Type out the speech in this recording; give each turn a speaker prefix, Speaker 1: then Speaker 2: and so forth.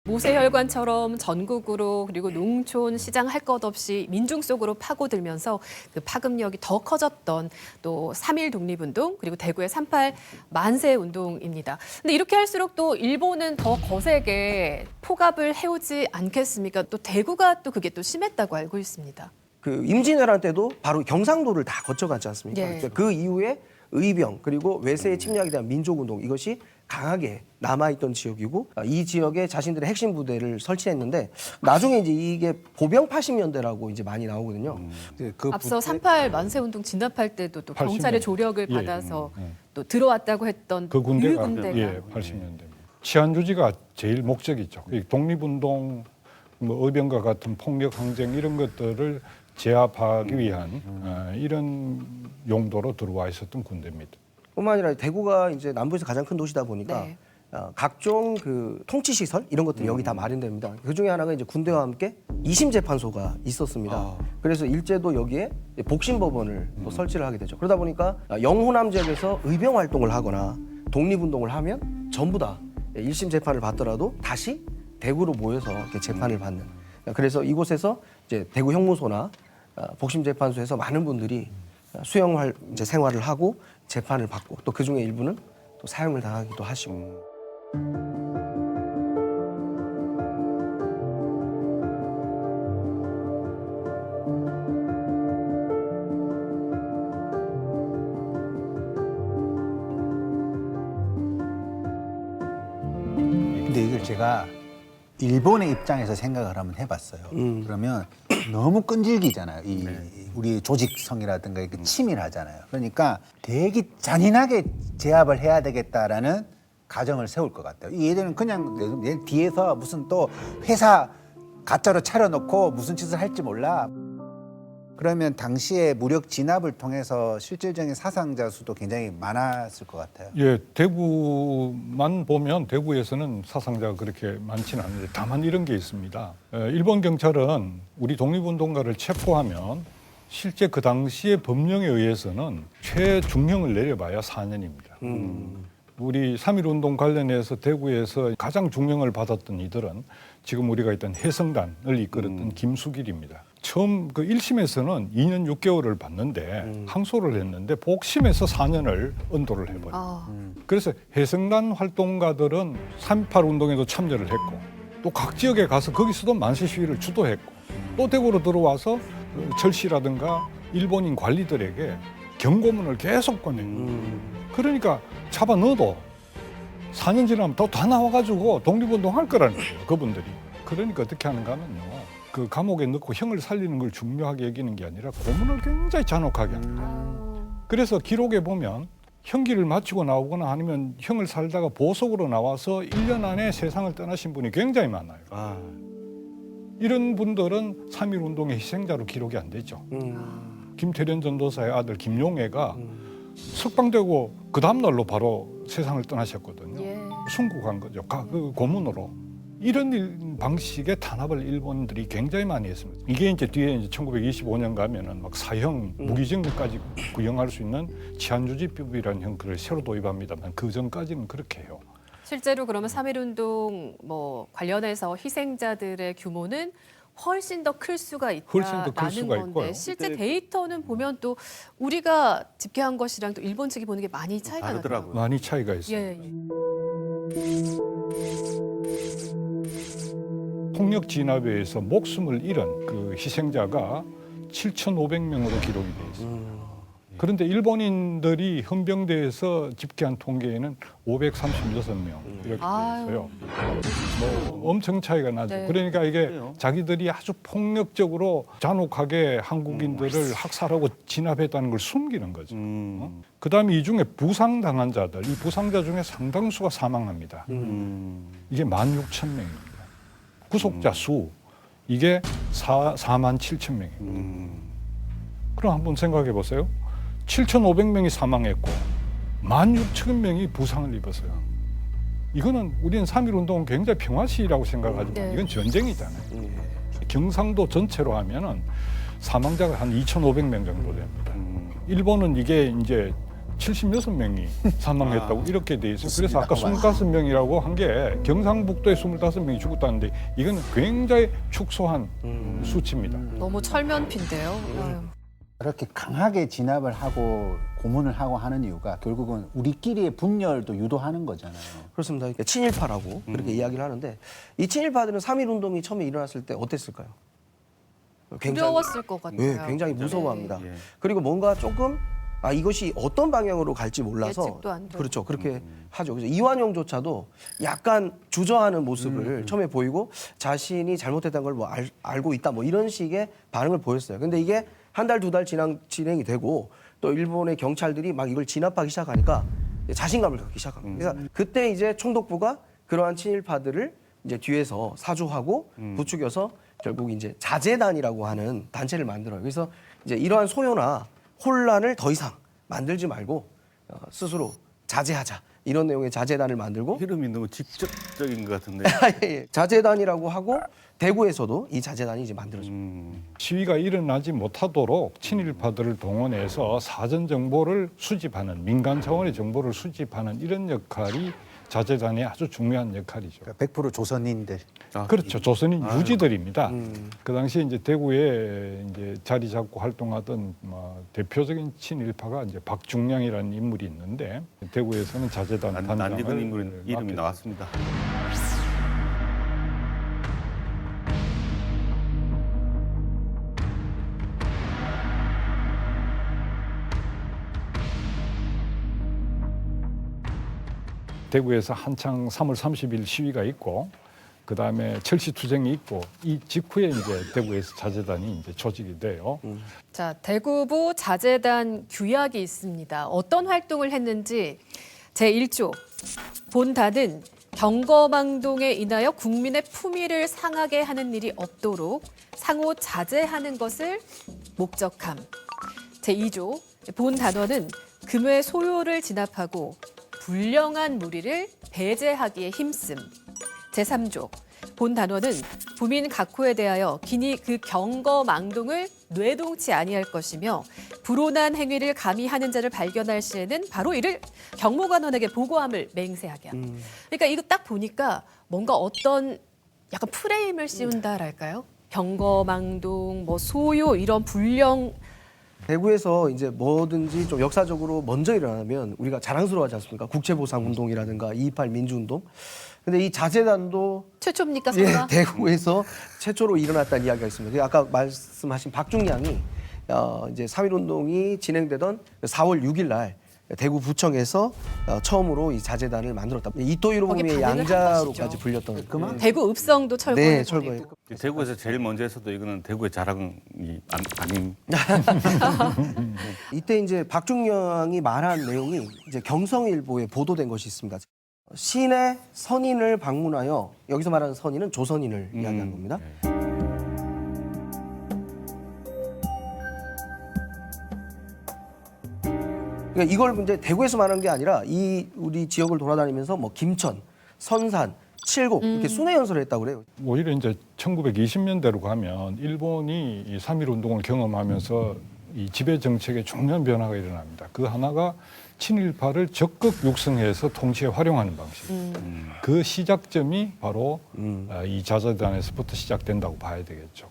Speaker 1: 모세혈관처럼 전국으로 그리고 농촌, 시장 할 것 없이 민중 속으로 파고들면서 그 파급력이 더 커졌던 또 3.1 독립운동 그리고 대구의 3.8 만세 운동입니다. 근데 이렇게 할수록 또 일본은 더 거세게 포갑을 해오지 않겠습니까? 또 대구가 또 그게 또 심했다고 알고 있습니다.
Speaker 2: 그 임진왜란 때도 바로 경상도를 다 거쳐갔지 않습니까?
Speaker 1: 예.
Speaker 2: 그 이후에 의병 그리고 외세의 침략에 대한 민족운동 이것이 강하게 남아있던 지역이고 이 지역에 자신들의 핵심 부대를 설치했는데 나중에 이제 이게 보병 80년대라고 이제 많이 나오거든요.
Speaker 3: 그
Speaker 1: 앞서 3.8 만세 운동 진압할 때도 또
Speaker 3: 80
Speaker 1: 경찰의 조력을
Speaker 3: 예,
Speaker 1: 받아서 또 들어왔다고 했던
Speaker 3: 그 군대가
Speaker 1: 군대가
Speaker 3: 예, 80년대. 치안 유지가 제일 목적이죠. 이 독립운동, 뭐 의병과 같은 폭력 항쟁 이런 것들을 제압하기 위한 이런 용도로 들어와 있었던 군대입니다.
Speaker 2: 뿐만 아니라 대구가 이제 남부에서 가장 큰 도시다 보니까
Speaker 1: 네.
Speaker 2: 각종 그 통치 시설 이런 것들이 여기 다 마련됩니다. 그 중에 하나가 이제 군대와 함께 2심 재판소가 있었습니다. 그래서 일제도 여기에 복심법원을 또 설치를 하게 되죠. 그러다 보니까 영호남 지역에서 의병 활동을 하거나 독립운동을 하면 전부 다 1심 재판을 받더라도 다시 대구로 모여서 이렇게 재판을 받는. 그래서 이곳에서 이제 대구 형무소나 복심재판소에서 많은 분들이 수용 이제 생활을 하고 재판을 받고 또 그 중에 일부는 또 사형을 당하기도 하시고.
Speaker 4: 근데 이걸 제가 일본의 입장에서 생각을 한번 해봤어요. 그러면 너무 끈질기잖아요. 우리 조직성이라든가 이렇게 치밀하잖아요. 그러니까 되게 잔인하게 제압을 해야 되겠다라는 가정을 세울 것 같아요. 얘들은 그냥 얘 뒤에서 무슨 또 회사 가짜로 차려놓고 무슨 짓을 할지 몰라. 그러면 당시에 무력 진압을 통해서 실질적인 사상자 수도 굉장히 많았을 것 같아요.
Speaker 3: 예, 대구만 보면 대구에서는 사상자가 그렇게 많지는 않은데 다만 이런 게 있습니다. 일본 경찰은 우리 독립운동가를 체포하면 실제 그 당시의 법령에 의해서는 최중형을 내려봐야 4년입니다. 우리 3.1 운동 관련해서 대구에서 가장 중형을 받았던 이들은 지금 우리가 있던 해성단을 이끌었던 김수길입니다. 처음 그 1심에서는 2년 6개월을 받는데 항소를 했는데 복심에서 4년을 언도를 해버려요. 그래서 해성단 활동가들은 3.8 운동에도 참여를 했고 또 각 지역에 가서 거기서도 만세 시위를 주도했고 또 대구로 들어와서 철시라든가 일본인 관리들에게 경고문을 계속 보내요. 그러니까 잡아 넣어도 4년 지나면 더 다 나와가지고 독립운동 할 거라는 거예요, 그분들이. 그러니까 어떻게 하는가 하면요. 그 감옥에 넣고 형을 살리는 걸 중요하게 여기는 게 아니라 고문을 굉장히 잔혹하게 합니다. 그래서 기록에 보면 형기를 마치고 나오거나 아니면 형을 살다가 보석으로 나와서 1년 안에 세상을 떠나신 분이 굉장히 많아요. 이런 분들은 3.1 운동의 희생자로 기록이 안 되죠. 김태련 전도사의 아들 김용애가 석방되고 그 다음날로 바로 세상을 떠나셨거든요.
Speaker 1: 예.
Speaker 3: 순국한 거죠. 그 고문으로. 이런 방식의 탄압을 일본들이 굉장히 많이 했습니다. 이게 이제 뒤에 이제 1925년 가면은 막 사형, 무기징역까지 구형할 수 있는 치안유지법이라는 형태를 새로 도입합니다만 그 전까지는 그렇게 해요.
Speaker 1: 실제로 그러면 3.1 운동 뭐 관련해서 희생자들의 규모는 훨씬 더 클 수가
Speaker 3: 훨씬 더 클
Speaker 1: 있다라는
Speaker 3: 수가
Speaker 1: 건데
Speaker 3: 있고요.
Speaker 1: 실제 데이터는 보면 또 우리가 집계한 것이랑 또 일본 측이 보는 게 많이 차이가
Speaker 5: 다르더라고요.
Speaker 1: 나더라고요.
Speaker 3: 많이 차이가 있어요.
Speaker 1: 예.
Speaker 3: 폭력 진압에 의해서 목숨을 잃은 그 희생자가 7,500명으로 기록이 되어 있습니다. 그런데 일본인들이 헌병대에서 집계한 통계에는 536명 이렇게 되어 있어요. 뭐 엄청 차이가 나죠.
Speaker 1: 네.
Speaker 3: 그러니까 이게
Speaker 5: 그래요.
Speaker 3: 자기들이 아주 폭력적으로 잔혹하게 한국인들을 학살하고 진압했다는 걸 숨기는 거죠. 그다음에 이 중에 부상당한 자들, 이 부상자 중에 상당수가 사망합니다. 이게 16,000명입니다. 구속자 수 이게 47,000명입니다. 그럼 한번 생각해 보세요. 7,500명이 사망했고 16,000명이 부상을 입었어요. 이거는 우리는 3.1 운동은 굉장히 평화시위라고 생각하지만
Speaker 1: 네.
Speaker 3: 이건 전쟁이잖아요. 경상도 전체로 하면은 사망자가 한 2,500명 정도 됩니다. 일본은 이게 이제 76명이 사망했다고 이렇게 돼 있어요. 그래서 아까 25명이라고 한 게 경상북도에 25명이 죽었다는데 이건 굉장히 축소한 수치입니다.
Speaker 1: 너무 철면피인데요. 아유.
Speaker 4: 그렇게 강하게 진압을 하고 고문을 하고 하는 이유가 결국은 우리끼리의 분열도 유도하는 거잖아요.
Speaker 2: 그렇습니다. 그러니까 친일파라고 그렇게 이야기를 하는데 이 친일파들은 3.1 운동이 처음에 일어났을 때 어땠을까요?
Speaker 1: 두려웠을 것 같아요.
Speaker 2: 예, 굉장히 무서워합니다.
Speaker 5: 예.
Speaker 2: 그리고 뭔가 조금 이것이 어떤 방향으로 갈지 몰라서
Speaker 1: 예측도 안 되고.
Speaker 2: 그렇죠. 그렇게 하죠. 그래서 이완용조차도 약간 주저하는 모습을 처음에 보이고 자신이 잘못했다는 걸 뭐 알고 있다 뭐 이런 식의 반응을 보였어요. 근데 이게 한 달, 두 달 진행이 되고 또 일본의 경찰들이 막 이걸 진압하기 시작하니까 자신감을 갖기 시작합니다. 그래서 그때 이제 총독부가 그러한 친일파들을 이제 뒤에서 사주하고 부추겨서 결국 이제 자제단이라고 하는 단체를 만들어요. 그래서 이제 이러한 소요나 혼란을 더 이상 만들지 말고 스스로 자제하자. 이런 내용의 자제단을 만들고
Speaker 5: 이름이 너무 직접적인 것 같은데.
Speaker 2: 예, 자제단이라고 하고 대구에서도 이 자제단이 이제 만들어집니다.
Speaker 3: 시위가 일어나지 못하도록 친일파들을 동원해서 사전 정보를 수집하는 민간 차원의 정보를 수집하는 이런 역할이 자제단의 아주 중요한 역할이죠.
Speaker 4: 그러니까 100% 조선인들.
Speaker 3: 그렇죠. 조선인 유지들입니다. 그 당시에 이제 대구에 이제 자리 잡고 활동하던 대표적인 친일파가 이제 박중량이라는 인물이 있는데 대구에서는 자제단 단장을
Speaker 5: 낯익은 인물 이름이
Speaker 3: 맡게
Speaker 5: 나왔습니다.
Speaker 3: 대구에서 한창 3월 30일 시위가 있고 그 다음에 철시 투쟁이 있고 이 직후에 이제 대구에서 자제단이 이제 조직이 돼요.
Speaker 1: 자, 대구부 자제단 규약이 있습니다. 어떤 활동을 했는지 제1조 본단은 경거망동에 인하여 국민의 품위를 상하게 하는 일이 없도록 상호 자제하는 것을 목적함. 제2조 본 단원은 금의 소요를 진압하고 불령한 무리를 배제하기에 힘씀. 제3조 본 단원은 부민 각호에 대하여 기니 그 경거망동을 뇌동치 아니할 것이며 불온한 행위를 감히 하는 자를 발견할 시에는 바로 이를 경무관원에게 보고함을 맹세하게 합니다. 그러니까 이거 딱 보니까 뭔가 어떤 약간 프레임을 씌운다랄까요? 경거망동, 뭐 소요 이런 불령
Speaker 2: 대구에서 이제 뭐든지 좀 역사적으로 먼저 일어나면 우리가 자랑스러워하지 않습니까? 국채보상운동이라든가 228 민주운동. 근데 이 자제단도
Speaker 1: 최초입니까,
Speaker 2: 예,
Speaker 1: 설마?
Speaker 2: 대구에서 최초로 일어났다는 이야기가 있습니다. 아까 말씀하신 박중량이 이제 3.1 운동이 진행되던 4월 6일 날 대구 부청에서 처음으로 이 자제단을 만들었다. 이토
Speaker 1: 거기
Speaker 2: 히로부미의
Speaker 1: 반응을 한
Speaker 2: 양자로까지
Speaker 1: 것이죠.
Speaker 2: 불렸던.
Speaker 1: 대구 읍성도 철거해
Speaker 2: 네, 철거해.
Speaker 5: 대구에서 제일 먼저 했어도 이거는 대구의 자랑이 아닌.
Speaker 2: 이때 이제 박중량이 말한 내용이 이제 경성일보에 보도된 것이 있습니다. 신의 선인을 방문하여 여기서 말하는 선인은 조선인을 이야기한 겁니다. 그러니까 이걸 이제 대구에서 말한 게 아니라 이 우리 지역을 돌아다니면서 뭐 김천, 선산, 칠곡 이렇게 순회 연설을 했다고 그래요.
Speaker 3: 오히려 이제 1920년대로 가면 일본이 이 3.1 운동을 경험하면서 이 지배 정책에 중요한 변화가 일어납니다. 그 하나가 친일파를 적극 육성해서 통치에 활용하는 방식. 그 시작점이 바로 이 자제단에서부터 시작된다고 봐야 되겠죠.